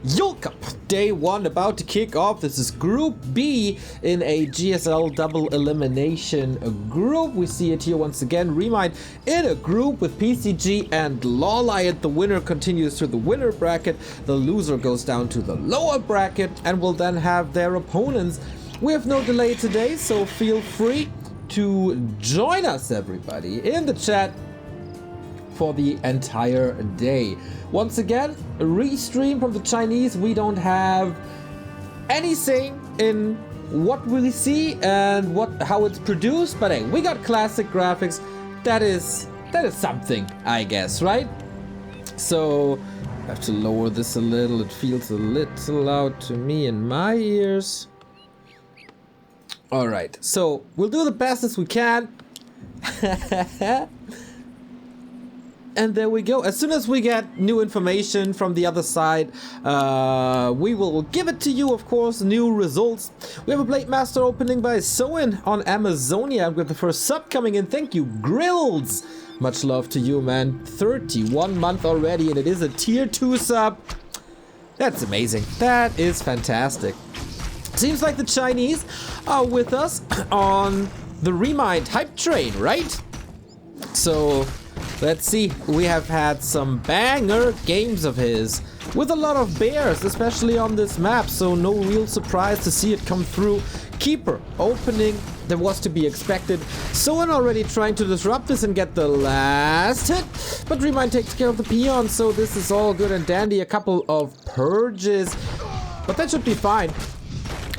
Yule Cup, day 1 about to kick off. This is Group B in a GSL double elimination group. We see it here once again. ReMinD in a group with PCG and Lawliot. The winner continues to the winner bracket. The loser goes down to the lower bracket and will then have their opponents. We have no delay today, so feel free to join us, everybody, in the chat for the entire day. Once again, a restream from the Chinese. We don't have any say in what we see and how it's produced, but hey, we got classic graphics. That is something, I guess, right? So I have to lower this a little. It feels a little loud to me in my ears. All right, so we'll do the best as we can. And there we go. As soon as we get new information from the other side, we will give it to you, of course, new results. We have a Blade Master opening by Soin on Amazonia. I've got the first sub coming in. Thank you, Grills. Much love to you, man. 31 month already, and it is a tier 2 sub. That's amazing. That is fantastic. Seems like the Chinese are with us on the ReMinD hype train, right? So let's see. We have had some banger games of his with a lot of bears, especially on this map, so no real surprise to see it come through. Keeper opening, that was to be expected. Soin already trying to disrupt this and get the last hit, but ReMinD takes care of the peon, so this is all good and dandy. A couple of purges, but that should be fine.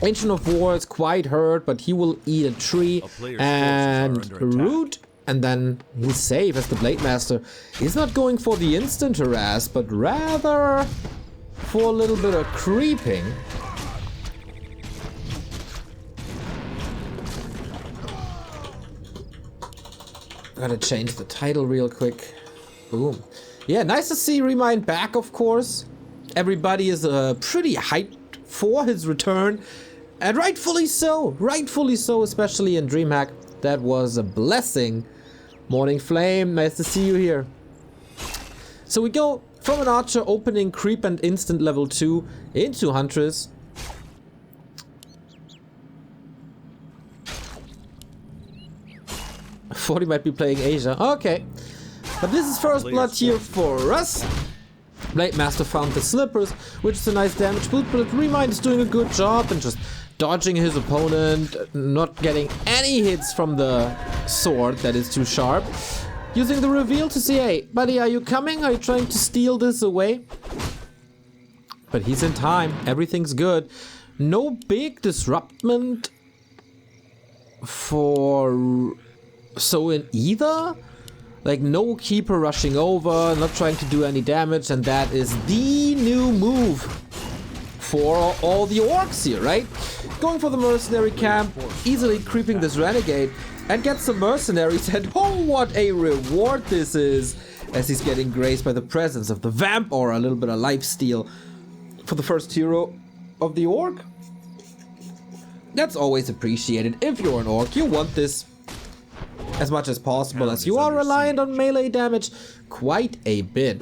Ancient of War is quite hurt, but he will eat a tree and root. And then he's safe as the Blade Master. He's not going for the instant harass, but rather for a little bit of creeping. Gotta change the title real quick. Boom. Yeah, nice to see ReMinD back, of course. Everybody is pretty hyped for his return. And rightfully so, especially in DreamHack. That was a blessing. Morning Flame, nice to see you here. So we go from an Archer opening creep and instant level 2 into Huntress. I thought he might be playing Asia. Okay. But this is first blood here for us. Blade Master found the slippers, which is a nice damage boost, but ReMinD is doing a good job and just dodging his opponent, not getting any hits from the sword that is too sharp. Using the reveal to see, hey, buddy, are you coming? Are you trying to steal this away? But he's in time. Everything's good. No big disruptment for Soin either. Like, no Keeper rushing over, not trying to do any damage, and that is the new move for all the orcs here, right? Going for the mercenary camp, easily creeping this renegade, and get some mercenaries, and oh, what a reward this is, as he's getting graced by the presence of the vamp or a little bit of lifesteal for the first hero of the orc. That's always appreciated. If you're an orc, you want this as much as possible, as you are reliant on melee damage quite a bit.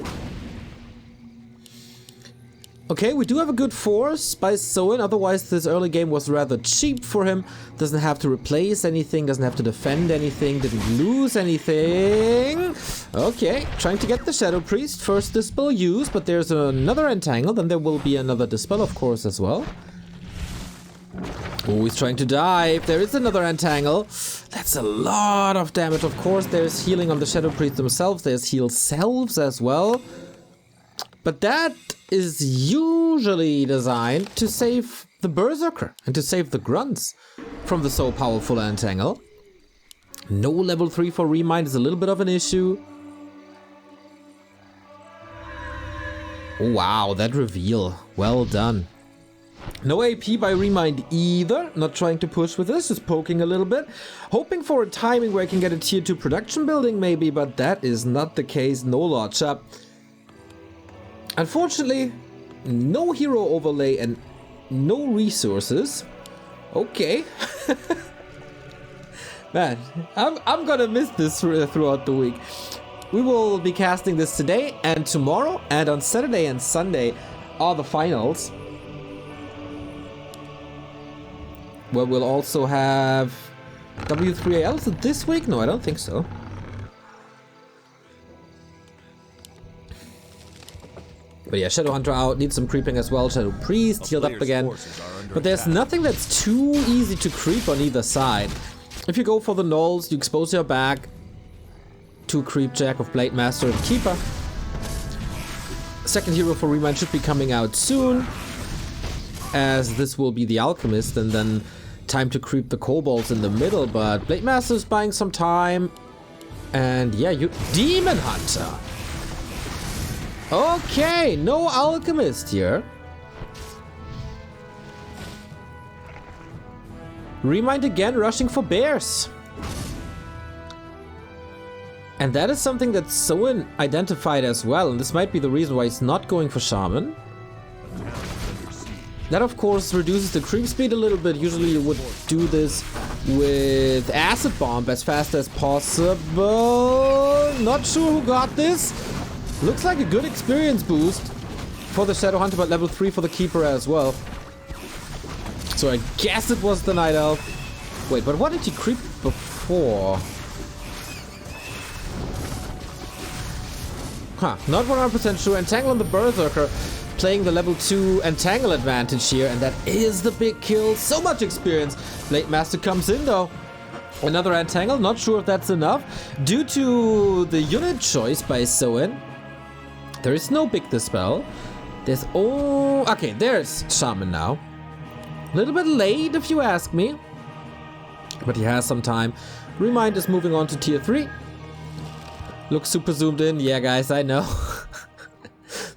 Okay, we do have a good force by Soin, otherwise this early game was rather cheap for him. Doesn't have to replace anything, doesn't have to defend anything, didn't lose anything. Okay, trying to get the Shadow Priest. First Dispel used, but there's another Entangle, then there will be another Dispel, of course, as well. Oh, he's trying to dive. There is another Entangle. That's a lot of damage. Of course, there's healing on the Shadow Priest themselves. There's heal selves as well. But that is usually designed to save the Berserker and to save the Grunts from the so powerful Entangle. No level 3 for ReMinD is a little bit of an issue. Oh, wow, that reveal. Well done. No AP by ReMinD either, not trying to push with this, just poking a little bit. Hoping for a timing where I can get a tier 2 production building maybe, but that is not the case, no Lodge up. Unfortunately, no hero overlay and no resources. Okay. Man, I'm gonna miss this throughout the week. We will be casting this today and tomorrow, and on Saturday and Sunday are the finals. Where we'll also have W3AL. Is it this week? No, I don't think so. But yeah, Shadowhunter out, needs some creeping as well. Shadow Priest healed up again. But there's nothing that's too easy to creep on either side. If you go for the nulls, you expose your back to creep Jack of Blade Master and Keeper. Second hero for ReMinD should be coming out soon, as this will be the Alchemist, and then time to creep the Kobolds in the middle. But Blade Master is buying some time. And yeah, you Demon Hunter. Okay, no Alchemist here. ReMinD again rushing for bears. And that is something that Soin identified as well, and this might be the reason why he's not going for Shaman. That of course reduces the creep speed a little bit. Usually you would do this with Acid Bomb as fast as possible. Not sure who got this. Looks like a good experience boost for the Shadowhunter, but level 3 for the Keeper as well. So I guess it was the Night Elf. Wait, but what did he creep before? Huh, not 100% sure. Entangle on the Berserker, playing the level 2 Entangle advantage here, and that is the big kill. So much experience. Blade Master comes in though. Another Entangle, not sure if that's enough. Due to the unit choice by Soin, there is no Big Dispel. There's okay, there's Shaman now. A little bit late if you ask me, but he has some time. ReMinD is moving on to tier 3. Looks super zoomed in. Yeah guys, I know.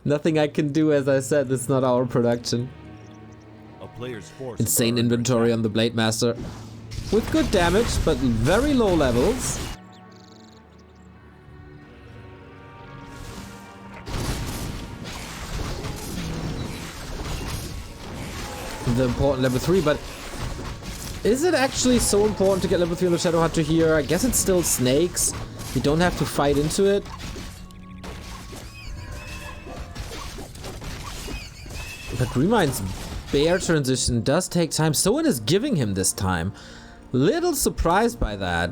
Nothing I can do, as I said, it's not our production. A player's force insane inventory on the Blade Master. With good damage, but very low levels. The important level 3, but is it actually so important to get level 3 on the Shadowhunter here? I guess it's still snakes. You don't have to fight into it. But ReMinD's bear transition does take time. Soin is giving him this time. Little surprised by that.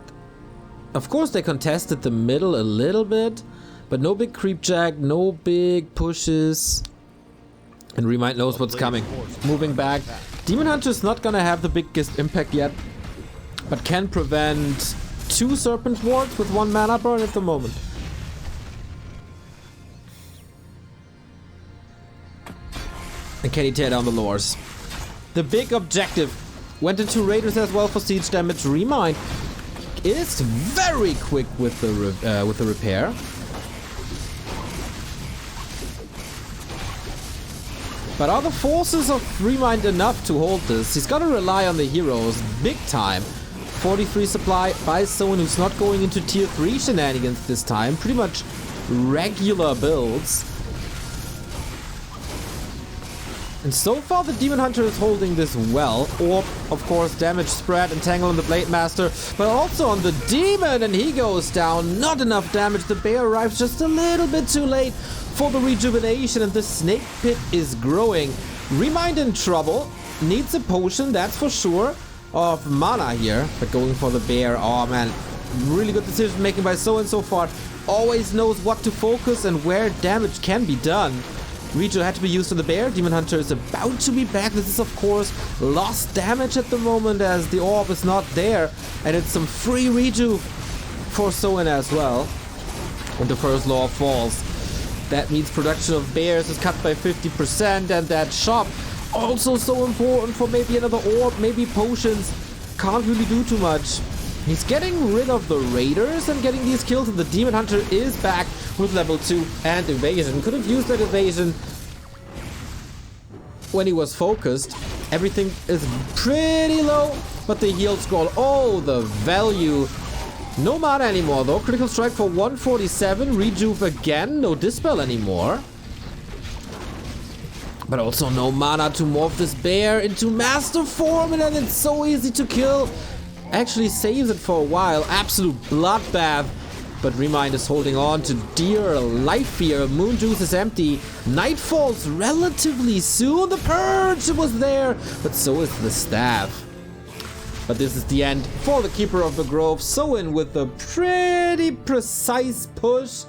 Of course they contested the middle a little bit, but no big creep jack, no big pushes. And ReMinD knows what's coming. Moving back. Demon Hunter is not gonna have the biggest impact yet, but can prevent 2 Serpent Wards with 1 mana burn at the moment. And can he tear down the lures? The big objective went into Raiders as well for siege damage. ReMinD is very quick with the repair. But are the forces of ReMinD enough to hold this? He's gotta rely on the heroes big time. 43 supply by someone who's not going into tier 3 shenanigans this time. Pretty much regular builds. And so far the Demon Hunter is holding this well. Orb, of course, damage spread, entangle on the Blade Master, but also on the Demon, and he goes down. Not enough damage. The bear arrives just a little bit too late for the rejuvenation, and the snake pit is growing. ReMinD in trouble. Needs a potion, that's for sure, of mana here. But going for the bear, oh man. Really good decision making by Soin so far. Always knows what to focus and where damage can be done. Reju had to be used on the bear. Demon Hunter is about to be back. This is of course lost damage at the moment as the orb is not there. And it's some free Reju for Soin as well. And the first law falls. That means production of bears is cut by 50%, and that shop also so important for maybe another orb, maybe potions. Can't really do too much. He's getting rid of the raiders and getting these kills, and the Demon Hunter is back with level 2 and evasion. Could have used that evasion when he was focused. Everything is pretty low, but the heal scroll, oh, the value. No mana anymore though. Critical strike for 147. Rejuve again. No dispel anymore. But also no mana to morph this bear into master form, and then it's so easy to kill. Actually saves it for a while. Absolute bloodbath but ReMinD is holding on to dear life here. Moon Juice is empty. Night falls relatively soon. The Purge was there, but so is the Staff. But this is the end for the Keeper of the Grove. Soin with a pretty precise push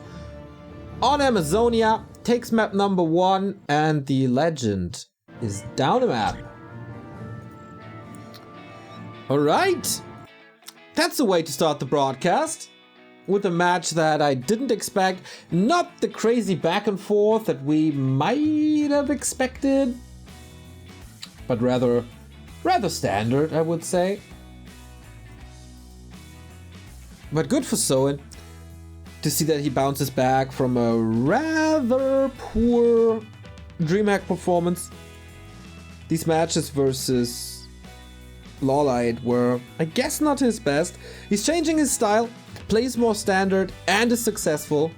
on Amazonia. Takes map number 1, and the legend is down a map. Alright. That's the way to start the broadcast. With a match that I didn't expect. Not the crazy back and forth that we might have expected. But rather standard, I would say. But good for Soin to see that he bounces back from a rather poor DreamHack performance. These matches versus Lawlight were, I guess, not his best. He's changing his style, plays more standard, and is successful.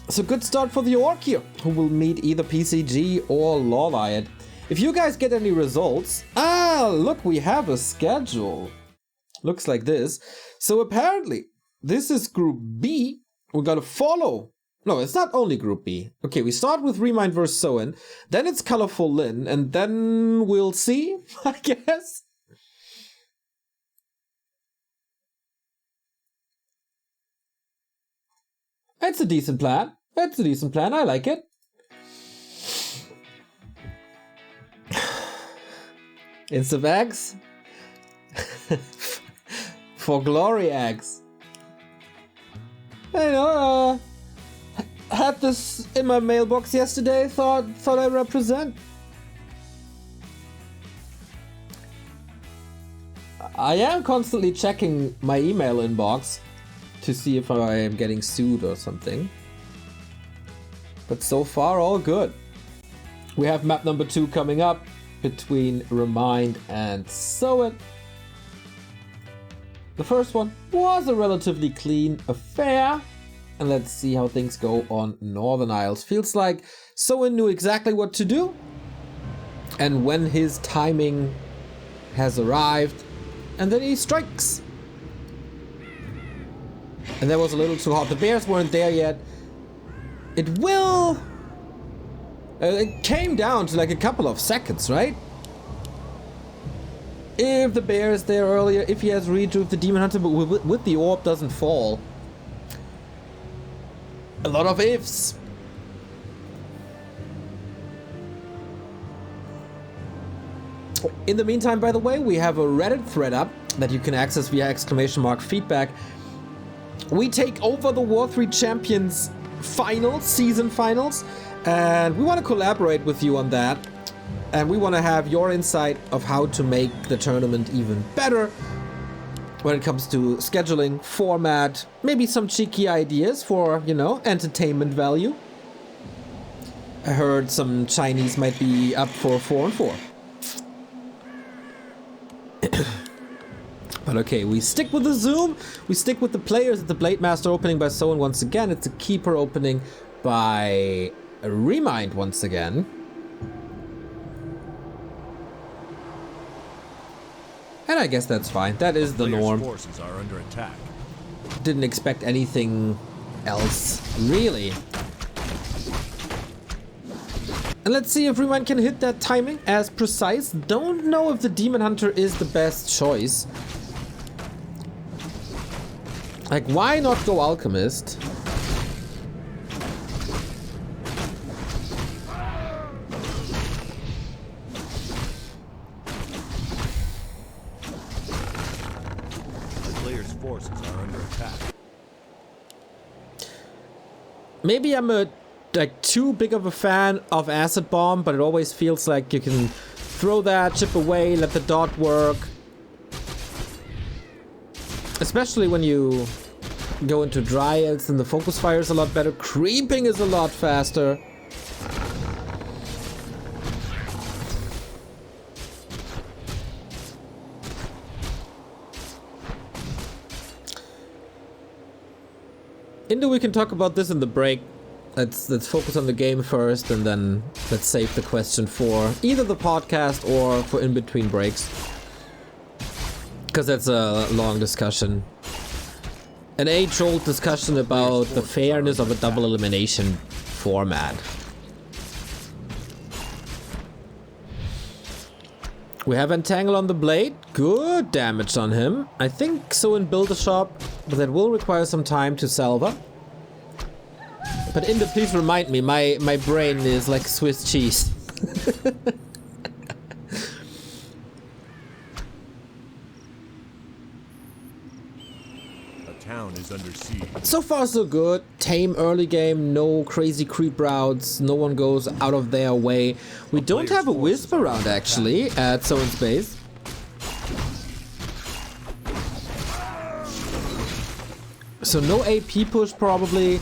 So good start for the ORC here, who will meet either PCG or Lawlight. If you guys get any results... Ah, look, we have a schedule. Looks like this. So apparently, this is Group B. We gotta follow... No, it's not only Group B. Okay, we start with ReMinD vs. Soin. Then it's Colorful Lin. And then we'll see, I guess. That's a decent plan. That's a decent plan. I like it. Insta eggs? For glory eggs. I know, had this in my mailbox yesterday, thought I'd represent. I am constantly checking my email inbox to see if I am getting sued or something. But so far, all good. We have map number 2 coming up between ReMinD and Soin. The first one was a relatively clean affair. And let's see how things go on Northern Isles. Feels like Soin knew exactly what to do. And when his timing has arrived, and then he strikes. And that was a little too hot. The bears weren't there yet. It will... it came down to like a couple of seconds, right? If the bear is there earlier, if he has rejuve the Demon Hunter, but with the orb doesn't fall. A lot of ifs. In the meantime, by the way, we have a Reddit thread up that you can access via !feedback. We take over the War 3 Champions finals, season finals, and we want to collaborate with you on that. And we want to have your insight of how to make the tournament even better when it comes to scheduling, format, maybe some cheeky ideas for, you know, entertainment value. I heard some Chinese might be up for 4-4. But okay, we stick with the Zoom, we stick with the players. The Blade Master opening by Soin once again. It's a Keeper opening by ReMinD once again. And I guess that's fine. That is the norm. Forces are under attack. Didn't expect anything else, really. And let's see if ReMinD can hit that timing as precise. Don't know if the Demon Hunter is the best choice. Like, why not go Alchemist? Maybe I'm like too big of a fan of Acid Bomb, but it always feels like you can throw that, chip away, let the dot work. Especially when you go into Dryads and the focus fire is a lot better. Creeping is a lot faster. Indo, we can talk about this in the break. Let's focus on the game first, and then let's save the question for either the podcast or for in between breaks. Because that's a long discussion. An age-old discussion about the fairness of a double elimination format. We have Entangle on the blade. Good damage on him. I think Soin build a shop, but that will require some time to salva. But Inda, please remind me, my brain is like Swiss cheese. Town is under siege. So far so good. Tame early game, no crazy creep routes, no one goes out of their way. We don't have a wisp around actually at Soin's base. So no AP push probably.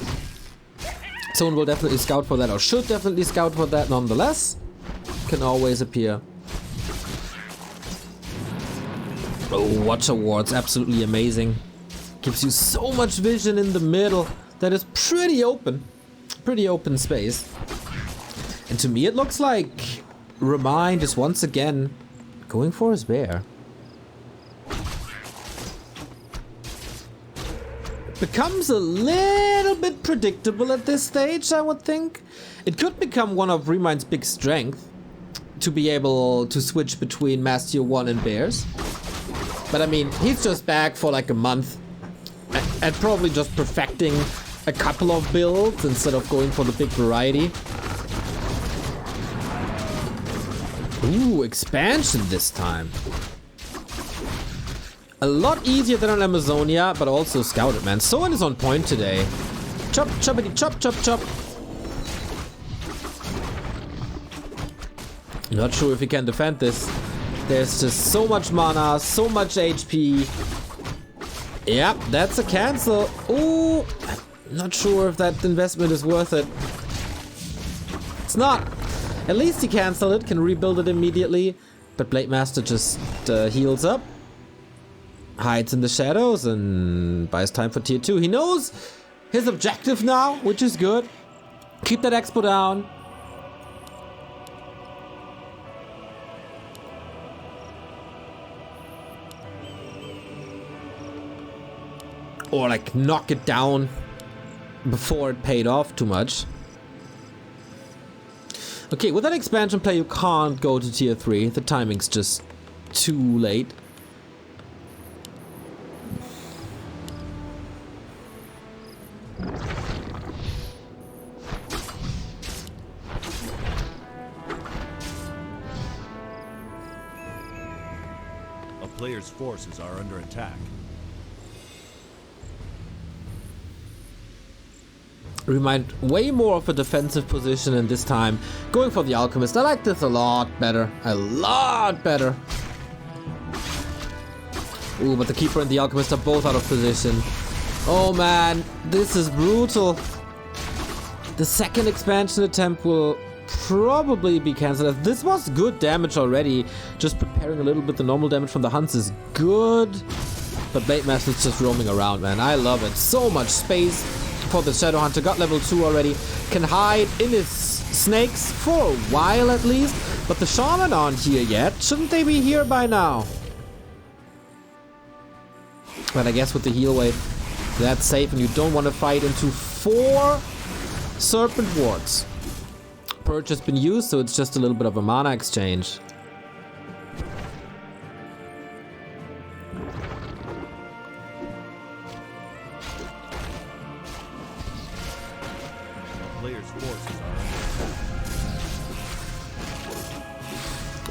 Soin will definitely scout for that, or should definitely scout for that nonetheless. Can always appear. Oh, Watch Awards, absolutely amazing. Gives you so much vision in the middle that is pretty open space. And to me it looks like ReMinD is once again going for his bear. Becomes a little bit predictable at this stage, I would think. It could become one of ReMind's big strengths to be able to switch between Master Tier 1 and bears. But I mean, he's just back for like a month. And probably just perfecting a couple of builds instead of going for the big variety. Ooh, expansion this time. A lot easier than on Amazonia, but also scouted, man. Soin is on point today. Chop, choppity, chop, chop, chop. Not sure if he can defend this. There's just so much mana, so much HP. Yep, that's a cancel. Ooh, not sure if that investment is worth it. It's not. At least he canceled it, can rebuild it immediately. But Blade Master just heals up. Hides in the shadows and buys time for tier 2. He knows his objective now, which is good. Keep that expo down. Or like knock it down before it paid off too much. Okay, with that expansion play you can't go to tier 3. The timing's just too late. A player's forces are under attack. ReMinD way more of a defensive position in this time. Going for the Alchemist. I like this a lot better. A lot better. Ooh, but the Keeper and the Alchemist are both out of position. Oh man, this is brutal. The second expansion attempt will probably be cancelled. This was good damage already. Just preparing a little bit. The normal damage from the Hunts is good. But Blade Master's just roaming around, man. I love it. So much space for the Shadow Hunter. Got level 2 already. Can hide in his snakes for a while at least. But the Shaman aren't here yet. Shouldn't they be here by now? But I guess with the heal wave, that's safe, and you don't want to fight into 4 Serpent Wards. Purge has been used, so it's just a little bit of a mana exchange. Player's forces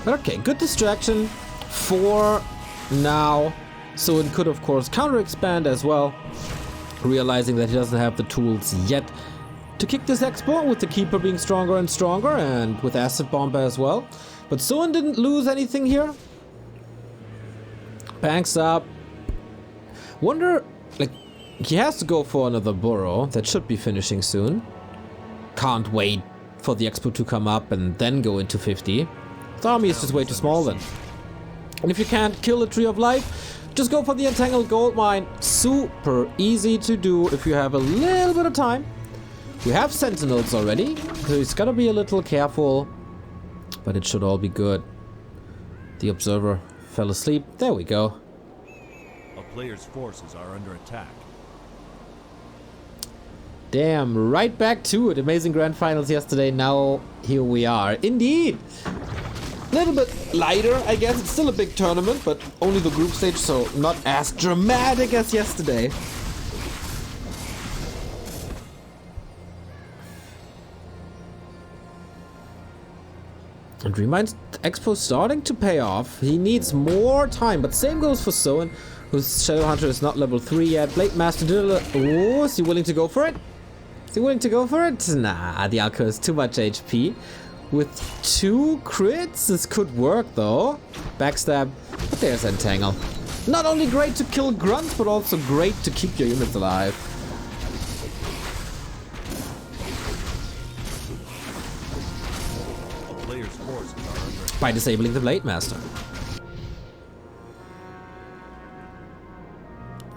are Okay, good distraction for now. So it could, of course, counter-expand as well, realizing that he doesn't have the tools yet to kick this expo, with the Keeper being stronger and stronger, and with Acid Bomb as well. But Soin didn't lose anything here. Banks up. Wonder, like, he has to go for another burrow. That should be finishing soon. Can't wait for the expo to come up and then go into 50. The army is just way too small then. And if you can't kill the Tree of Life, just go for the Entangled Gold Mine. Super easy to do if you have a little bit of time. We have Sentinels already, so he's gotta be a little careful. But it should all be good. The Observer fell asleep. There we go. player's forces are under attack. Damn, right back to it. Amazing grand finals yesterday. Now here we are. Indeed. A little bit lighter, I guess. It's still a big tournament, but only the group stage, so not as dramatic as yesterday. And ReMinD Expo starting to pay off. He needs more time, but same goes for Soin, whose Shadow Hunter is not level 3 yet. Blade Master did a oh, is he willing to go for it? Is he willing to go for it? Nah, the Alco is too much HP. With 2 crits, this could work though. Backstab, but there's Entangle. Not only great to kill grunts, but also great to keep your units alive. A player's forces are under attack. By disabling the Blade Master.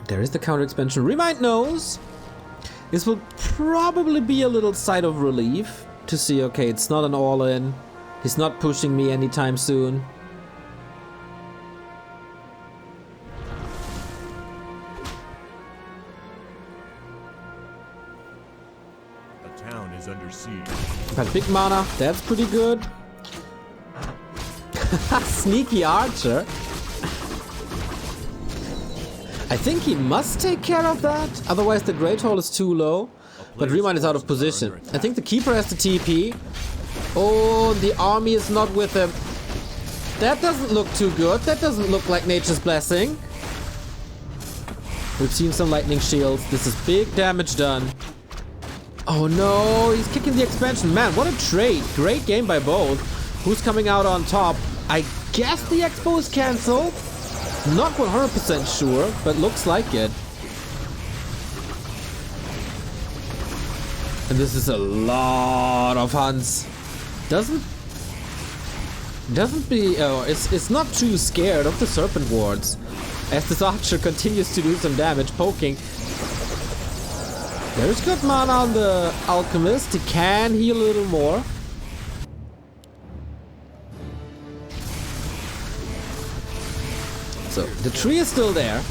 There is the counter expansion. ReMinD knows. This will probably be a little sigh of relief to see, okay, it's not an all-in. He's not pushing me anytime soon. A town is under siege. Got big mana, that's pretty good. Sneaky archer. I think he must take care of that, otherwise the Great Hall is too low. But ReMinD is out of position. I think the Keeper has the TP. Oh, the army is not with him. That doesn't look too good. That doesn't look like Nature's Blessing. We've seen some lightning shields. This is big damage done. Oh no, he's kicking the expansion. Man, what a trade. Great game by both. Who's coming out on top? I guess the Expo is cancelled. Not 100% sure, but looks like it. And this is a lot of hunts. It's not too scared of the Serpent Wards. As this archer continues to do some damage, poking. There's good mana on the Alchemist. He can heal a little more. So, the tree is still there.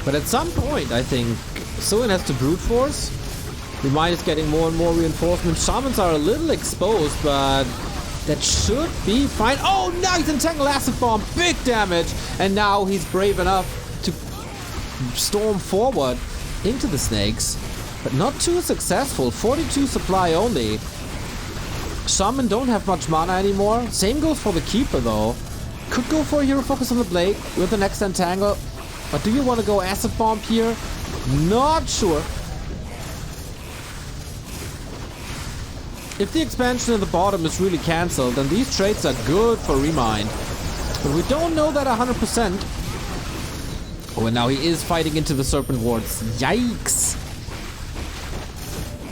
But at some point, I think, Soin has to brute force. ReMinD is getting more and more reinforcements. Shamans are a little exposed, but that should be fine. Oh, nice! Entangle Acid Bomb, big damage! And now he's brave enough to storm forward into the snakes. But not too successful. 42 supply only. Shaman don't have much mana anymore. Same goes for the Keeper, though. Could go for a Hero Focus on the Blade with the next Entangle. But do you want to go Acid Bomb here? Not sure. If the expansion at the bottom is really cancelled, then these trades are good for ReMinD. But we don't know that 100%. Oh, and now he is fighting into the Serpent Wards. Yikes!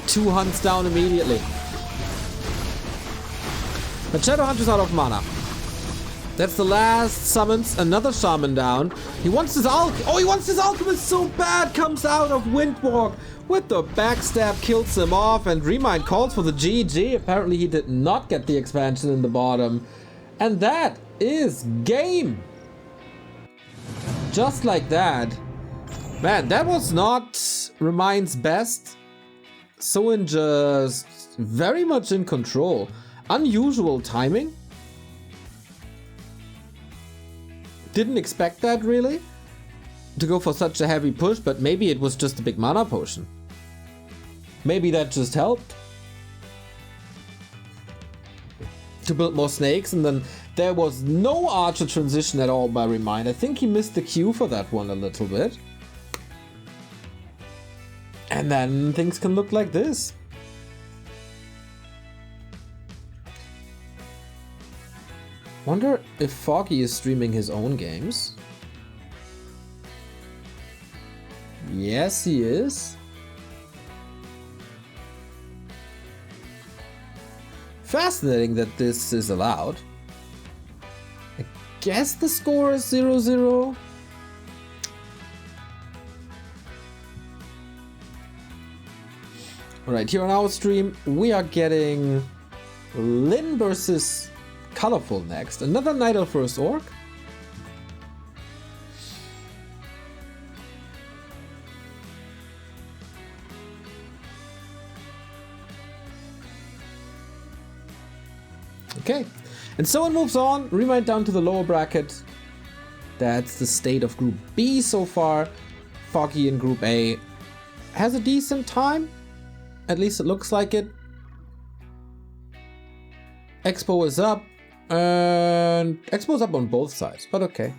2 hunts down immediately. But Shadowhunter's out of mana. That's the last summons. Another Shaman down. He wants his he wants his Alchemist so bad! Comes out of Windwalk with the backstab, kills him off, and ReMinD calls for the GG. Apparently he did not get the expansion in the bottom. And that is game! Just like that. Man, that was not ReMinD's best. Soin just very much in control. Unusual timing. Didn't expect that really. To go for such a heavy push, but maybe it was just a big mana potion. Maybe that just helped. To build more snakes, and then there was no archer transition at all by ReMinD. I think he missed the cue for that one a little bit. And then things can look like this. Wonder if Foggy is streaming his own games. Yes, he is. Fascinating that this is allowed. I guess the score is 0-0. Alright, here on our stream, we are getting Lin versus Colorful next. Another Night Elf vs Orc. Okay, and so it moves on. ReMinD down to the lower bracket. That's the state of Group B so far. Foggy in Group A has a decent time. At least it looks like it. Expo is up. And Expo's up on both sides, but okay.